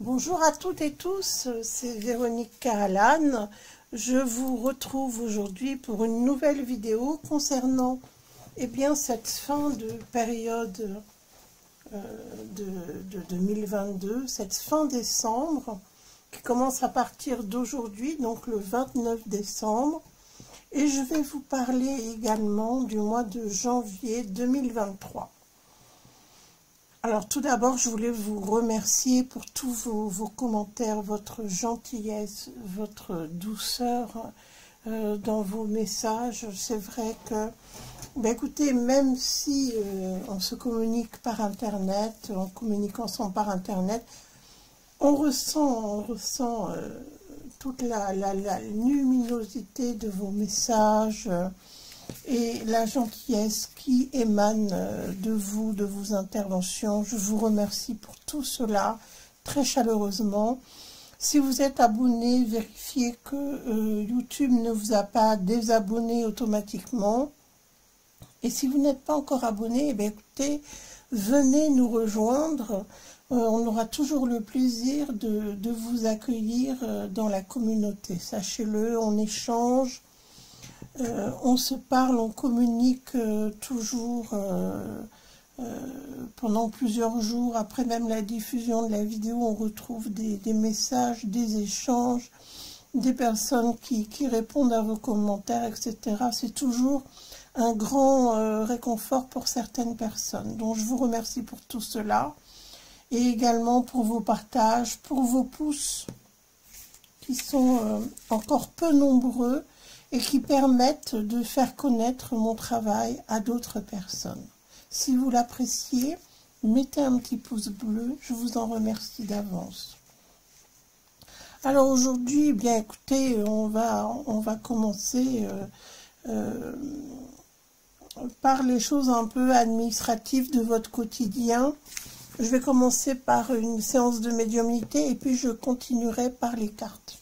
Bonjour à toutes et tous, c'est Véronique Cahalan. Je vous retrouve aujourd'hui pour une nouvelle vidéo concernant cette fin de période de 2022, cette fin décembre qui commence à partir d'aujourd'hui, donc le 29 décembre. Et je vais vous parler également du mois de janvier 2023. Alors tout d'abord, je voulais vous remercier pour tous vos commentaires, votre gentillesse, votre douceur dans vos messages. C'est vrai que, écoutez, même si on se communique par Internet, on communique ensemble par Internet, on ressent toute la luminosité de vos messages, et la gentillesse qui émane de vous, de vos interventions. Je vous remercie pour tout cela, très chaleureusement. Si vous êtes abonné, vérifiez que YouTube ne vous a pas désabonné automatiquement. Et si vous n'êtes pas encore abonné, écoutez, venez nous rejoindre. On aura toujours le plaisir de vous accueillir dans la communauté. Sachez-le, on échange. On se parle, on communique toujours pendant plusieurs jours. Après même la diffusion de la vidéo, on retrouve des messages, des échanges, des personnes qui répondent à vos commentaires, etc. C'est toujours un grand réconfort pour certaines personnes. Donc je vous remercie pour tout cela. Et également pour vos partages, pour vos pouces qui sont encore peu nombreux, et qui permettent de faire connaître mon travail à d'autres personnes. Si vous l'appréciez, mettez un petit pouce bleu, je vous en remercie d'avance. Alors aujourd'hui, écoutez, on va commencer par les choses un peu administratives de votre quotidien. Je vais commencer par une séance de médiumnité et puis je continuerai par les cartes.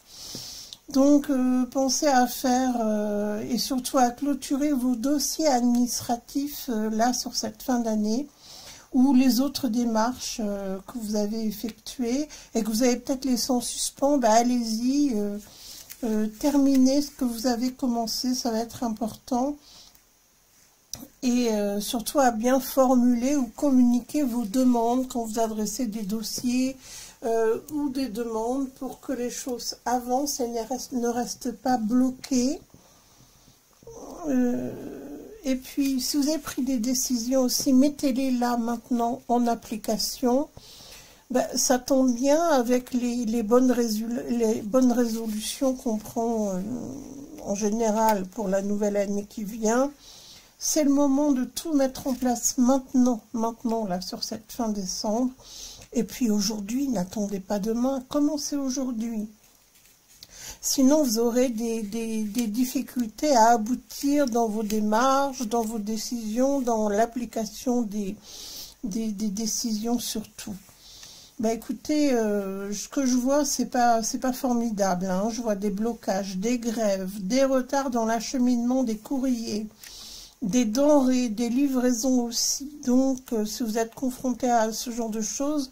Donc, pensez à faire et surtout à clôturer vos dossiers administratifs là sur cette fin d'année ou les autres démarches que vous avez effectuées et que vous avez peut-être laissé en suspens. Allez-y, terminez ce que vous avez commencé, ça va être important. Et surtout à bien formuler ou communiquer vos demandes quand vous adressez des dossiers ou des demandes pour que les choses avancent et ne restent pas bloquées. Et puis, si vous avez pris des décisions aussi, mettez-les là maintenant en application. Ça tombe bien avec les bonnes résolutions qu'on prend en général pour la nouvelle année qui vient. C'est le moment de tout mettre en place maintenant là, sur cette fin décembre. Et puis aujourd'hui, n'attendez pas demain, commencez aujourd'hui. Sinon, vous aurez des difficultés à aboutir dans vos démarches, dans vos décisions, dans l'application des décisions surtout. Écoutez, ce que je vois, c'est pas formidable, hein. Je vois des blocages, des grèves, des retards dans l'acheminement des courriers, des denrées, des livraisons aussi. Donc, si vous êtes confronté à ce genre de choses,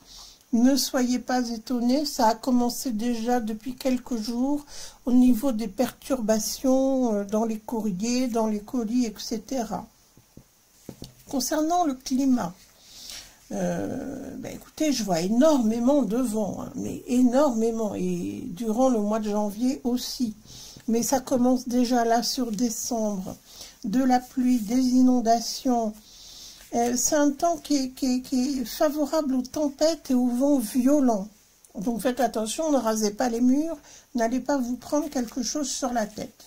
ne soyez pas étonnés. Ça a commencé déjà depuis quelques jours au niveau des perturbations dans les courriers, dans les colis, etc. Concernant le climat, écoutez, je vois énormément de vent, hein, mais énormément, et durant le mois de janvier aussi. Mais ça commence déjà là sur décembre. De la pluie, des inondations. C'est un temps qui est favorable aux tempêtes et aux vents violents. Donc faites attention, ne rasez pas les murs, n'allez pas vous prendre quelque chose sur la tête.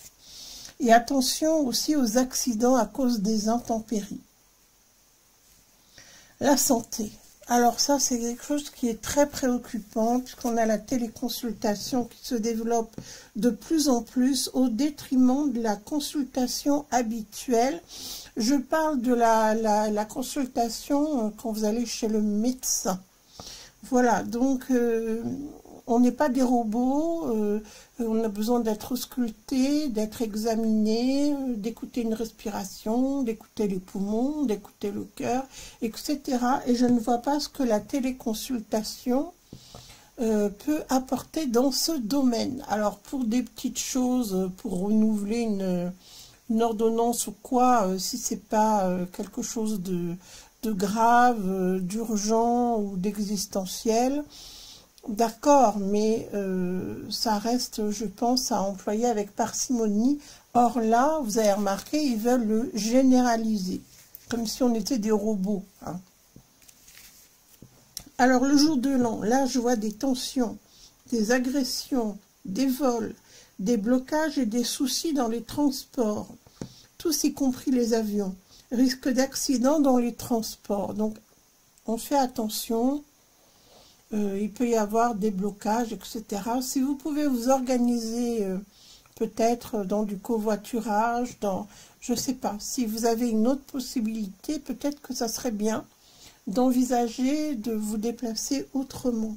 Et attention aussi aux accidents à cause des intempéries. La santé. Alors ça, c'est quelque chose qui est très préoccupant, puisqu'on a la téléconsultation qui se développe de plus en plus au détriment de la consultation habituelle. Je parle de la consultation quand vous allez chez le médecin. Voilà, donc on n'est pas des robots, on a besoin d'être ausculté, d'être examiné, d'écouter une respiration, d'écouter les poumons, d'écouter le cœur, etc. Et je ne vois pas ce que la téléconsultation peut apporter dans ce domaine. Alors pour des petites choses, pour renouveler une ordonnance ou quoi, si c'est pas quelque chose de grave, d'urgent ou d'existentiel, d'accord, mais ça reste, je pense, à employer avec parcimonie. Or là, vous avez remarqué, ils veulent le généraliser, comme si on était des robots, hein. Alors le jour de l'an, là je vois des tensions, des agressions, des vols, des blocages et des soucis dans les transports, tous y compris les avions, risque d'accident dans les transports. Donc on fait attention, il peut y avoir des blocages, etc. Si vous pouvez vous organiser peut-être dans du covoiturage, dans, je ne sais pas, si vous avez une autre possibilité, peut-être que ça serait bien d'envisager de vous déplacer autrement.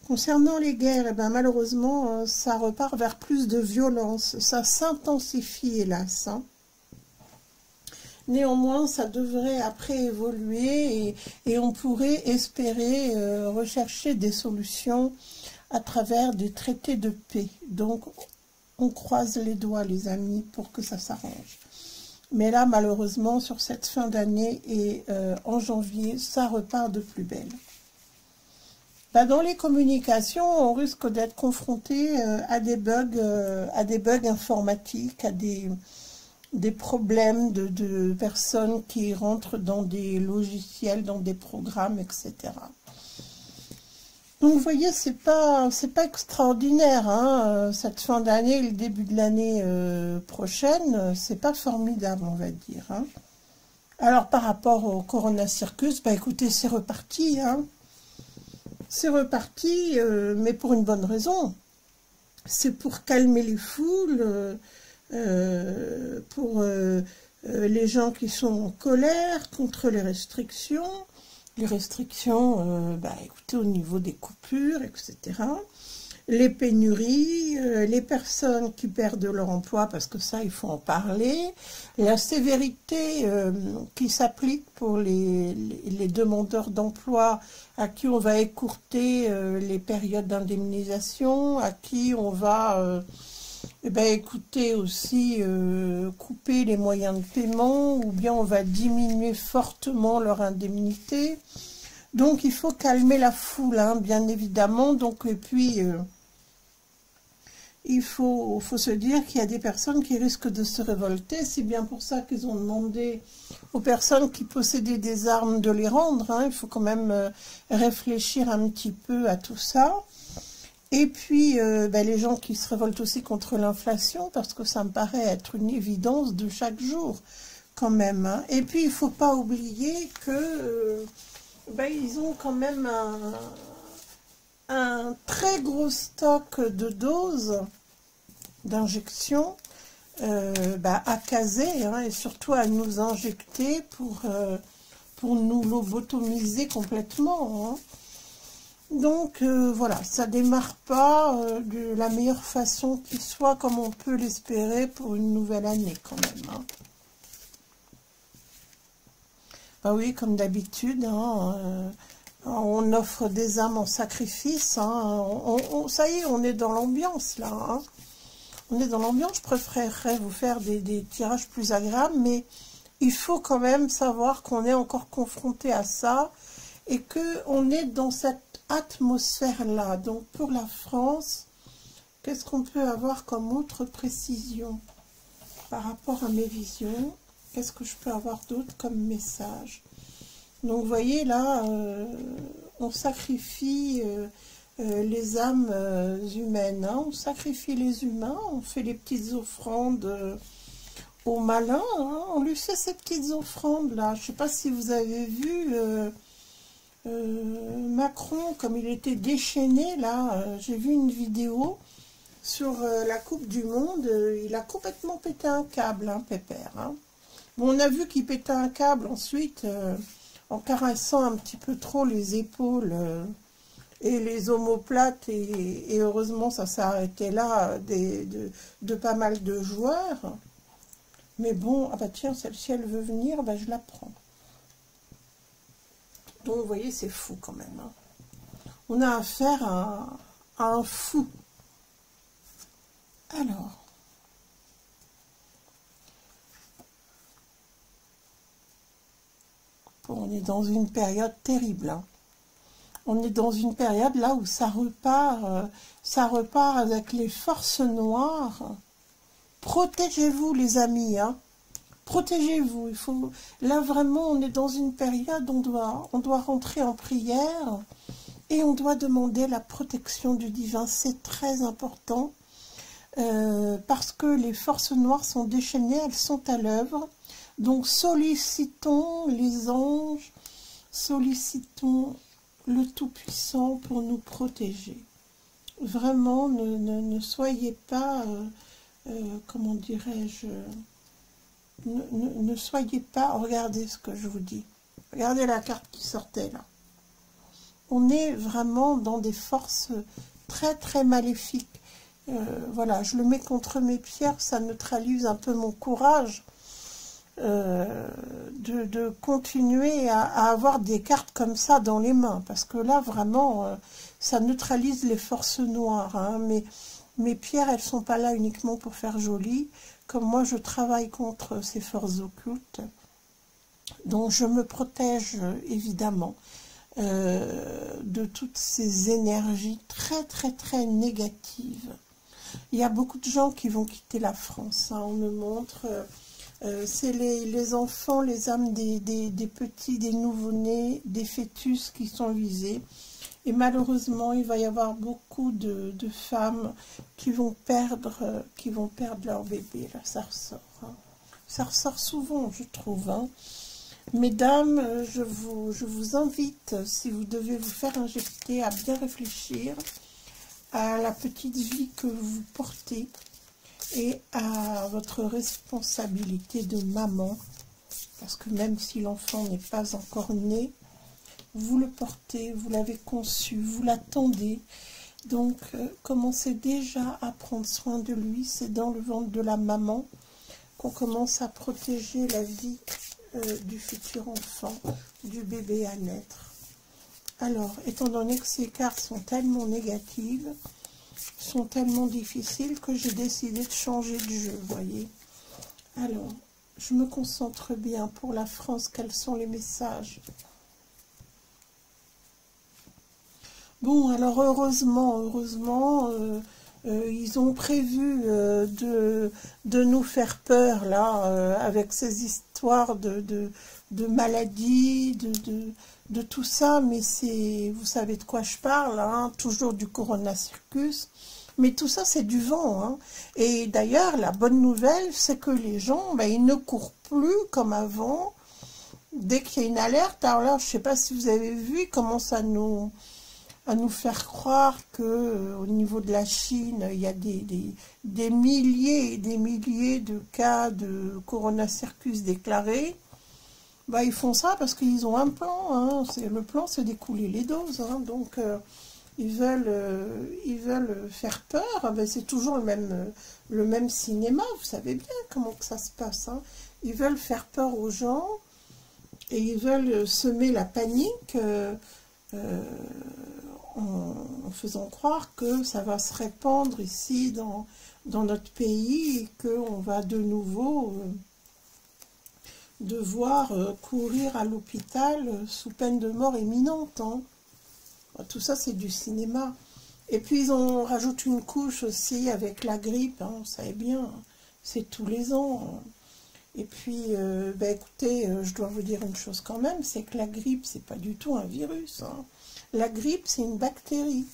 Concernant les guerres, eh ben, malheureusement, ça repart vers plus de violence. Ça s'intensifie, hélas, hein. Néanmoins, ça devrait après évoluer et on pourrait espérer rechercher des solutions à travers des traités de paix. Donc, on croise les doigts, les amis, pour que ça s'arrange. Mais là, malheureusement, sur cette fin d'année et en janvier, ça repart de plus belle. Bah, dans les communications, on risque d'être confronté à des bugs informatiques, à des problèmes de personnes qui rentrent dans des logiciels, dans des programmes, etc. Donc, vous voyez, c'est pas extraordinaire, hein. Cette fin d'année, le début de l'année prochaine, c'est pas formidable, on va dire, hein. Alors, par rapport au Corona Circus, bah écoutez, c'est reparti, hein. C'est reparti, mais pour une bonne raison. C'est pour calmer les foules, pour les gens qui sont en colère contre les restrictions. Les restrictions, bah, écoutez, au niveau des coupures, etc. Les pénuries, les personnes qui perdent leur emploi, parce que ça, il faut en parler. La sévérité qui s'applique pour les demandeurs d'emploi, à qui on va écourter les périodes d'indemnisation, à qui on va... eh ben, écoutez, aussi couper les moyens de paiement, ou bien on va diminuer fortement leur indemnité. Donc il faut calmer la foule, hein, bien évidemment. Donc, et puis il faut se dire qu'il y a des personnes qui risquent de se révolter. C'est bien pour ça qu'ils ont demandé aux personnes qui possédaient des armes de les rendre, hein. Il faut quand même réfléchir un petit peu à tout ça. Et puis, ben, les gens qui se révoltent aussi contre l'inflation, parce que ça me paraît être une évidence de chaque jour, quand même, hein. Et puis, il ne faut pas oublier que ben, ils ont quand même un très gros stock de doses d'injections ben, à caser, hein, et surtout à nous injecter pour nous lobotomiser complètement, hein. Donc voilà, ça démarre pas de la meilleure façon qui soit, comme on peut l'espérer pour une nouvelle année quand même, hein. Bah oui, comme d'habitude, hein, on offre des âmes en sacrifice, hein. Ça y est, on est dans l'ambiance là, hein. On est dans l'ambiance. Je préférerais vous faire des tirages plus agréables, mais il faut quand même savoir qu'on est encore confronté à ça et qu'on est dans cette atmosphère-là. Donc, pour la France, qu'est-ce qu'on peut avoir comme autre précision par rapport à mes visions? Qu'est-ce que je peux avoir d'autre comme message? Donc, vous voyez, là, on sacrifie les âmes humaines, hein. On sacrifie les humains, on fait les petites offrandes aux malins, hein. On lui fait ces petites offrandes-là. Je ne sais pas si vous avez vu... Macron, comme il était déchaîné, là, j'ai vu une vidéo sur la Coupe du Monde, il a complètement pété un câble, hein, Pépère, hein. Bon, on a vu qu'il pétait un câble ensuite, en caressant un petit peu trop les épaules et les omoplates, et heureusement ça s'est arrêté là de pas mal de joueurs. Mais bon, ah bah tiens, celle-ci elle veut venir, bah je la prends. Donc, vous voyez, c'est fou quand même, hein. on a affaire à un fou. Alors, bon, on est dans une période terrible, hein. On est dans une période là où ça repart avec les forces noires. Protégez-vous les amis, hein. Protégez-vous. Là vraiment, on est dans une période où on doit rentrer en prière et on doit demander la protection du divin. C'est très important parce que les forces noires sont déchaînées, elles sont à l'œuvre. Donc sollicitons les anges, sollicitons le Tout-Puissant pour nous protéger. Vraiment, ne soyez pas, comment dirais-je, ne soyez pas, regardez ce que je vous dis, regardez la carte qui sortait là. On est vraiment dans des forces très très maléfiques. Voilà, je le mets contre mes pierres, ça neutralise un peu mon courage. De continuer à avoir des cartes comme ça dans les mains, parce que là vraiment ça neutralise les forces noires, hein. Mais mes pierres, elles sont pas là uniquement pour faire joli, comme moi je travaille contre ces forces occultes, donc je me protège évidemment de toutes ces énergies très très très négatives. Il y a beaucoup de gens qui vont quitter la France, hein. On me montre c'est les enfants, les âmes des petits, des nouveau-nés, des fœtus qui sont visés. Et malheureusement, il va y avoir beaucoup de femmes qui vont perdre leur bébé. Là, ça ressort, hein. Ça ressort souvent, je trouve, hein. Mesdames, je vous invite, si vous devez vous faire injecter, à bien réfléchir à la petite vie que vous portez et à votre responsabilité de maman, parce que même si l'enfant n'est pas encore né, vous le portez, vous l'avez conçu, vous l'attendez, donc commencez déjà à prendre soin de lui. C'est dans le ventre de la maman qu'on commence à protéger la vie du futur enfant, du bébé à naître. Alors, étant donné que ces cartes sont tellement négatives, sont tellement difficiles, que j'ai décidé de changer de jeu, vous voyez. Alors, je me concentre bien pour la France. Quels sont les messages? Bon, alors heureusement, ils ont prévu de nous faire peur, là, avec ces histoires de maladies, de tout ça, mais vous savez de quoi je parle, hein, toujours du Corona Circus, mais tout ça c'est du vent, hein. Et d'ailleurs la bonne nouvelle c'est que les gens, ben, ils ne courent plus comme avant, dès qu'il y a une alerte. Alors là, je ne sais pas si vous avez vu, ils commencent à nous faire croire que au niveau de la Chine, il y a des milliers et des milliers de cas de Corona Circus déclarés. Bah, ils font ça parce qu'ils ont un plan, hein. Le plan, c'est d'écouler les doses, hein. Donc ils veulent faire peur. Ben, c'est toujours le même cinéma, vous savez bien comment que ça se passe, hein. Ils veulent faire peur aux gens et ils veulent semer la panique en faisant croire que ça va se répandre ici dans notre pays et qu'on va de nouveau devoir courir à l'hôpital sous peine de mort imminente, hein. Tout ça, c'est du cinéma. Et puis, ils en rajoutent une couche aussi avec la grippe, hein, vous savez bien, c'est tous les ans, hein. Et puis, ben, écoutez, je dois vous dire une chose quand même, c'est que la grippe, c'est pas du tout un virus, hein. La grippe, c'est une bactérie.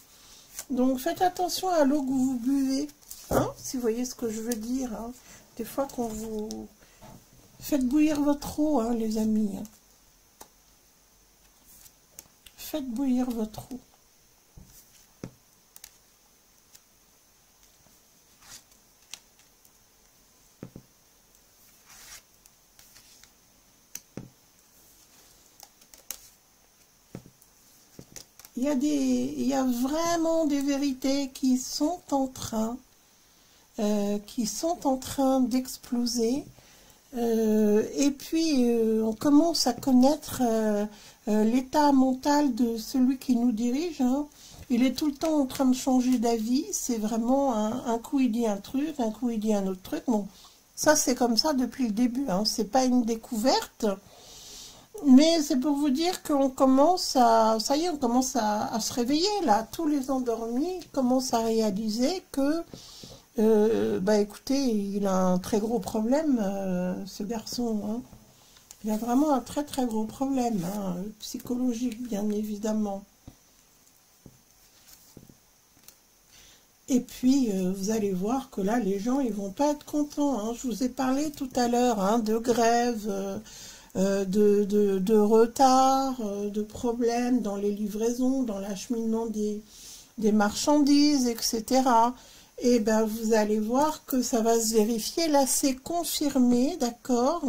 Donc, faites attention à l'eau que vous buvez, hein, si vous voyez ce que je veux dire, hein. Des fois qu'on vous... Faites bouillir votre eau, hein, les amis, hein. Faites bouillir votre eau. Il y a vraiment des vérités qui sont en train d'exploser. Et puis, on commence à connaître l'état mental de celui qui nous dirige, hein, il est tout le temps en train de changer d'avis. C'est vraiment un coup il dit un truc, un coup il dit un autre truc. Bon, ça c'est comme ça depuis le début, hein, c'est pas une découverte. Mais c'est pour vous dire qu'on commence à, ça y est, on commence à se réveiller là. Tous les endormis commencent à réaliser que, bah écoutez, il a un très gros problème, ce garçon. Hein. Il a vraiment un très très gros problème, hein, psychologique bien évidemment. Et puis, vous allez voir que là, les gens, ils vont pas être contents. Hein. Je vous ai parlé tout à l'heure hein, de grève, de retard, de problèmes dans les livraisons, dans l'acheminement des marchandises, etc. Et ben, vous allez voir que ça va se vérifier. Là, c'est confirmé, d'accord?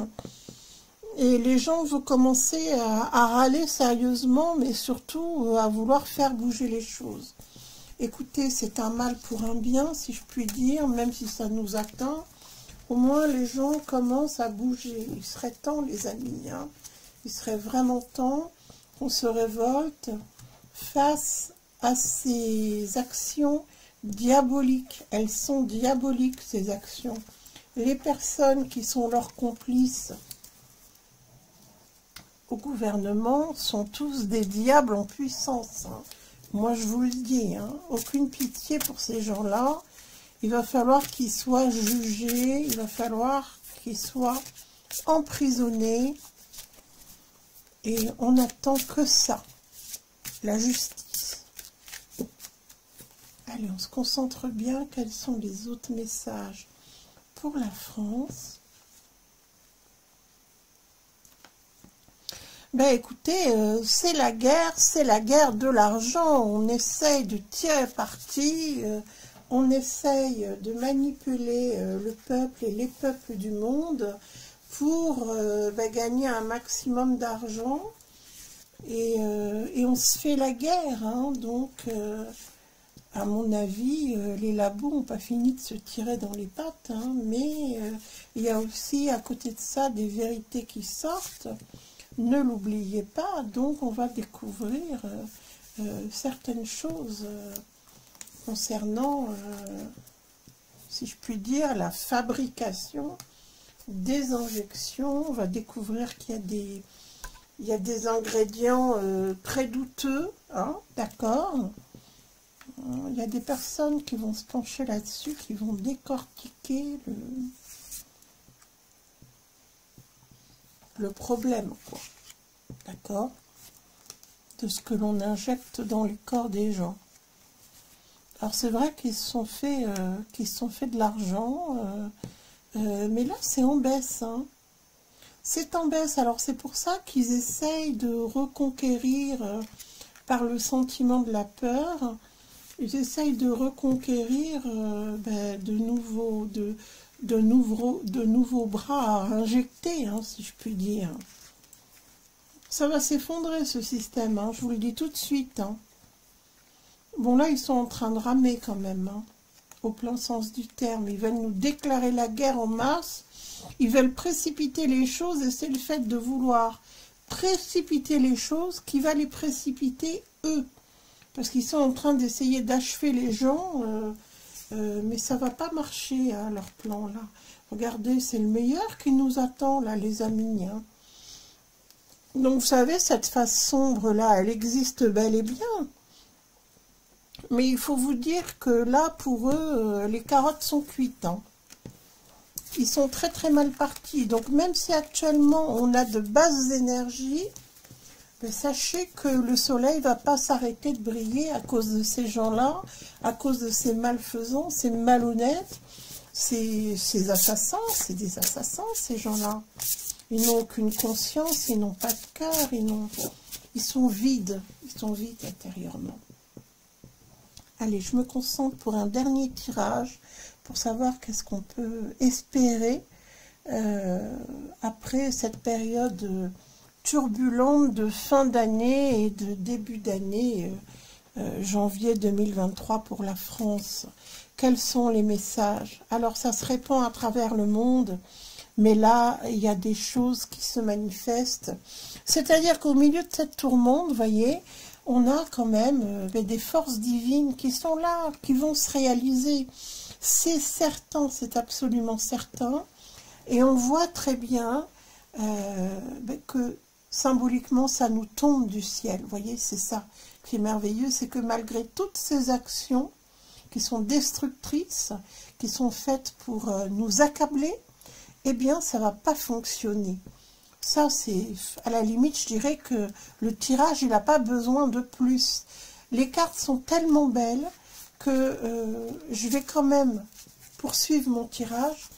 Et les gens vont commencer à râler sérieusement, mais surtout à vouloir faire bouger les choses. Écoutez, c'est un mal pour un bien, si je puis dire, même si ça nous atteint. Au moins, les gens commencent à bouger. Il serait temps, les amis. Hein. Il serait vraiment temps qu'on se révolte face à ces actions diaboliques. Elles sont diaboliques, ces actions. Les personnes qui sont leurs complices au gouvernement sont tous des diables en puissance. Hein. Moi, je vous le dis, hein, aucune pitié pour ces gens-là. Il va falloir qu'ils soient jugés, il va falloir qu'ils soient emprisonnés. Et on n'attend que ça, la justice. Allez, on se concentre bien. Quels sont les autres messages pour la France? Ben écoutez, c'est la guerre de l'argent. On essaye de tirer parti, on essaye de manipuler le peuple et les peuples du monde pour gagner un maximum d'argent. Et on se fait la guerre. Hein, donc, à mon avis, les labos n'ont pas fini de se tirer dans les pattes. Hein, mais il y a aussi à côté de ça des vérités qui sortent. Ne l'oubliez pas, donc on va découvrir certaines choses concernant, si je puis dire, la fabrication des injections. On va découvrir qu'il y a des ingrédients très douteux, hein, d'accord. Il y a des personnes qui vont se pencher là-dessus, qui vont décortiquer le problème, quoi, d'accord, de ce que l'on injecte dans les corps des gens. Alors c'est vrai qu'ils se sont fait de l'argent, mais là c'est en baisse, hein. C'est en baisse. Alors c'est pour ça qu'ils essayent de reconquérir par le sentiment de la peur. Ils essayent de reconquérir de nouveaux bras à injecter, hein, si je puis dire. Ça va s'effondrer, ce système, hein, je vous le dis tout de suite. Hein. Bon, là, ils sont en train de ramer quand même, hein, au plein sens du terme. Ils veulent nous déclarer la guerre en masse. Ils veulent précipiter les choses, et c'est le fait de vouloir précipiter les choses qui va les précipiter, eux. Parce qu'ils sont en train d'essayer d'achever les gens... mais ça va pas marcher, hein, leur plan là. Regardez, c'est le meilleur qui nous attend là, les amis. Hein. Donc vous savez, cette face sombre là, elle existe bel et bien. Mais il faut vous dire que là, pour eux, les carottes sont cuites. Hein. Ils sont très très mal partis. Donc même si actuellement on a de basses énergies, mais sachez que le soleil ne va pas s'arrêter de briller à cause de ces gens-là, à cause de ces malfaisants, ces malhonnêtes, ces assassins. C'est des assassins, ces gens-là. Ils n'ont aucune conscience, ils n'ont pas de cœur, ils sont vides intérieurement. Allez, je me concentre pour un dernier tirage, pour savoir qu'est-ce qu'on peut espérer après cette période turbulente de fin d'année et de début d'année, janvier 2023 pour la France. Quels sont les messages? Alors ça se répand à travers le monde. mais là, il y a des choses qui se manifestent. C'est-à-dire qu'au milieu de cette tourmente, vous voyez, on a quand même des forces divines qui sont là, qui vont se réaliser. C'est certain, c'est absolument certain. Et on voit très bien que symboliquement, ça nous tombe du ciel. Vous voyez, c'est ça qui est merveilleux, c'est que malgré toutes ces actions qui sont destructrices, qui sont faites pour nous accabler, eh bien, ça ne va pas fonctionner. Ça, c'est, à la limite, je dirais que le tirage, il n'a pas besoin de plus. Les cartes sont tellement belles que je vais quand même poursuivre mon tirage,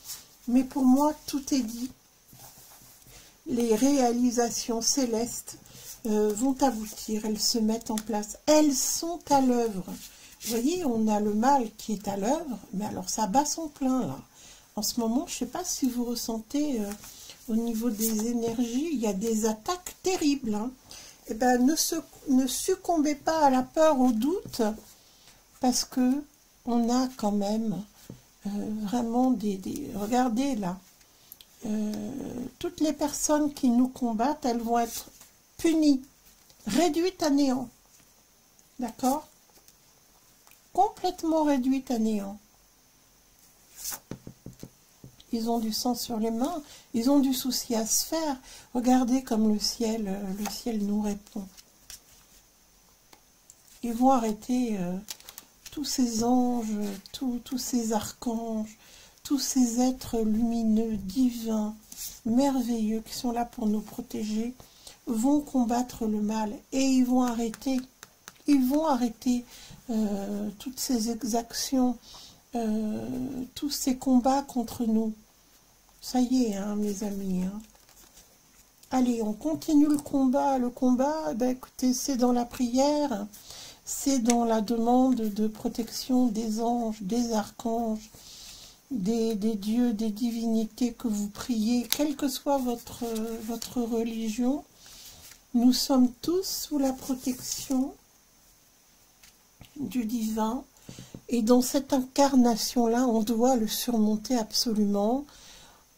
mais pour moi, tout est dit. Les réalisations célestes vont aboutir, elles se mettent en place, elles sont à l'œuvre. Vous voyez, on a le mal qui est à l'œuvre, mais alors ça bat son plein là. En ce moment, je ne sais pas si vous ressentez au niveau des énergies, il y a des attaques terribles. Hein. Eh ben, ne succombez pas à la peur, au doute, parce que on a quand même vraiment regardez là, toutes les personnes qui nous combattent, elles vont être punies, réduites à néant. D'accord? Complètement réduites à néant. Ils ont du sang sur les mains, ils ont du souci à se faire. Regardez comme le ciel nous répond. Ils vont arrêter tous ces anges, tous ces archanges, tous ces êtres lumineux, divins, merveilleux, qui sont là pour nous protéger, vont combattre le mal et ils vont arrêter toutes ces exactions, tous ces combats contre nous. Ça y est, hein, mes amis. Hein. Allez, on continue le combat. Le combat, ben, écoutez, c'est dans la prière, c'est dans la demande de protection des anges, des archanges, des dieux, des divinités que vous priez, quelle que soit votre religion. Nous sommes tous sous la protection du divin. Et dans cette incarnation-là, on doit le surmonter absolument.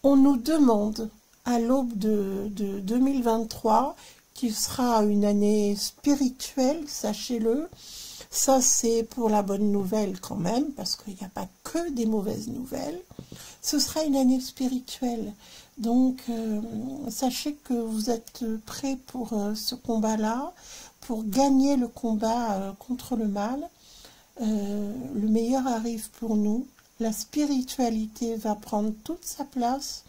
On nous demande, à l'aube de 2023, qui sera une année spirituelle, sachez-le. Ça, c'est pour la bonne nouvelle quand même, parce qu'il n'y a pas que des mauvaises nouvelles. Ce sera une année spirituelle. Donc, sachez que vous êtes prêts pour ce combat-là, pour gagner le combat contre le mal. Le meilleur arrive pour nous. La spiritualité va prendre toute sa place,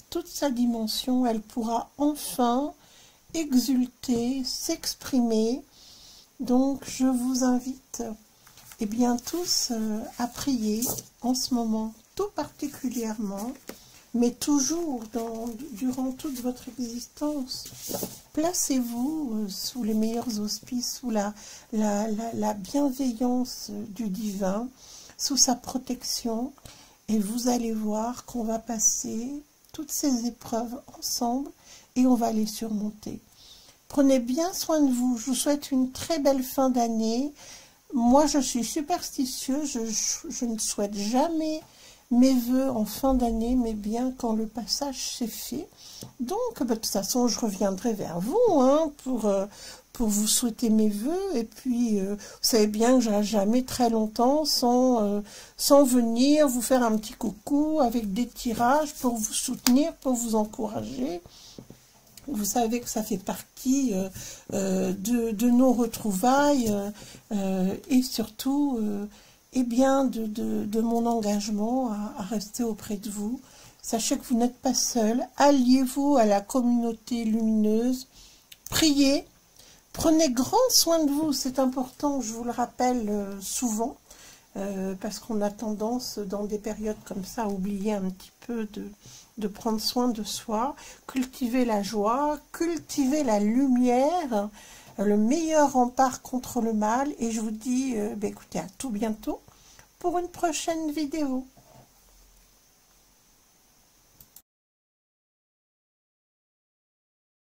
toute sa dimension. Elle pourra enfin exulter, s'exprimer. Donc, je vous invite, eh bien, tous à prier en ce moment, tout particulièrement, mais toujours durant toute votre existence. Placez-vous sous les meilleurs auspices, sous la bienveillance du divin, sous sa protection, et vous allez voir qu'on va passer toutes ces épreuves ensemble et on va les surmonter. Prenez bien soin de vous. Je vous souhaite une très belle fin d'année. Moi, je suis superstitieuse. Je ne souhaite jamais mes vœux en fin d'année, mais bien quand le passage s'est fait. Donc, de toute façon, je reviendrai vers vous hein, pour vous souhaiter mes vœux. Et puis, vous savez bien que je jamais très longtemps sans venir vous faire un petit coucou avec des tirages pour vous soutenir, pour vous encourager. Vous savez que ça fait partie de nos retrouvailles et surtout eh bien, de mon engagement à rester auprès de vous. Sachez que vous n'êtes pas seul. Alliez-vous à la communauté lumineuse. Priez. Prenez grand soin de vous. C'est important, je vous le rappelle souvent, parce qu'on a tendance, dans des périodes comme ça, à oublier un petit peu de prendre soin de soi. Cultiver la joie, cultiver la lumière, le meilleur rempart contre le mal. Et je vous dis, écoutez, à tout bientôt pour une prochaine vidéo.